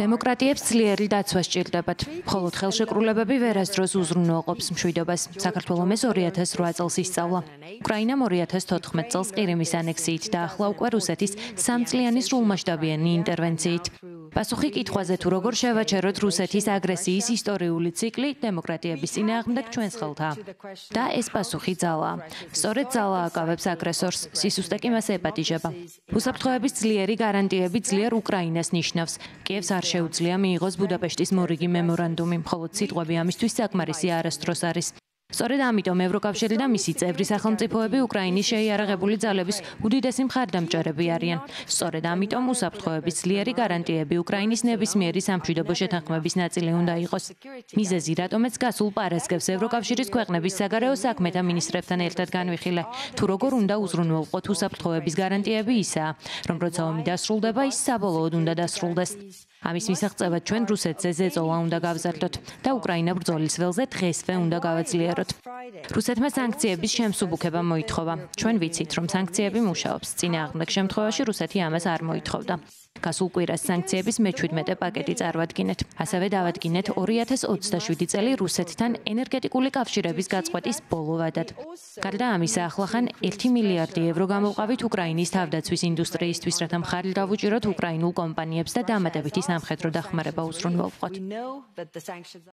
დემოკრატიებს ძლიერი დაცვა სჭირდებათ. მხოლოდ ხელშეკრულებები ვერასდროს უზრუნველყოფს მშვიდობას. საქართველომ ეს 2008 წელს ისწავლა. უკრაინამ 2014 წელს ყირიმის ანექსიით და ახლა უკვე რუსეთის 3 წლიანი სრულმასშტაბიანი ინტერვენციით. პასუხი კითხვაზე თუ როგორ შევაჩეროთ რუსეთის აგრესიის ისტორიული ციკლი დემოკრატიების წინააღმდეგ ჩვენს ხელთაა. და ეს პასუხი ძალაა. სწორედ ძალა აკავებს აგრესორს, სისუსტე კი მას ეპატიჟება. უსაფრთხოების ძლიერი გარანტიები ძლიერ უკრაინას ნიშნავს. კიევს არ შეუძლია მიიღოს ბუდაპეშტის მორიგი მემორანდუმი, მხოლოდ სიტყვები ამისთვის საკმარისი არასდროს არის. სწორედ ამიტომ ევროკავშირი და მისი წევრი სახელმწიფოები უკრაინის შეიარაღებული ძალების უდიდესი მხარდამჭერები არიან. სწორედ ამიტომ უსაფრთხოების ძლიერი გარანტიები უკრაინის ნებისმიერი სამშვიდობო შეთანხმების ნაწილი უნდა იყოს. მიზეზი, რატომაც გასულ პარასკევს ევროკავშირის ქვეყნების საგარეო საქმეთა მინისტრებთან ერთად განვიხილე, თუ როგორ უნდა უზრუნველყოთ უსაფრთხოების გარანტიები ისაა, რომ როცა ომი დასრულდება, ის საბოლოოდ უნდა დასრულდეს. ამის მისაღწევად ჩვენ რუსეთზე ზეწოლა უნდა გავზარდოთ და უკრაინა ბრძოლის ველზე დღესვე უნდა გავაძლიეროთ. რუსეთმა სანქციების შემსუბუქება მოითხოვა. ჩვენ ვიცით, რომ სანქციები მუშაობს. წინააღმდეგ შემთხვევაში რუსეთი ამას არ მოითხოვდა. გასულ კვირას სანქციების მე-17 პაკეტი წარვადგინეთ. ასევე დავადგინეთ 2027 წელი რუსეთთან ენერგეტიკული კავშირების გაწყვეტის ბოლო ვადად. გარდა ამისა, ახლახან 1 მილიარდი ევრო გამოვყავით უკრაინის თავდაცვის ინდუსტრიისთვის, რათა მხარი დავუჭიროთ უკრაინულ კომპანიებს და დამატებითი სამხედრო დახმარება უზრუნველყოთ.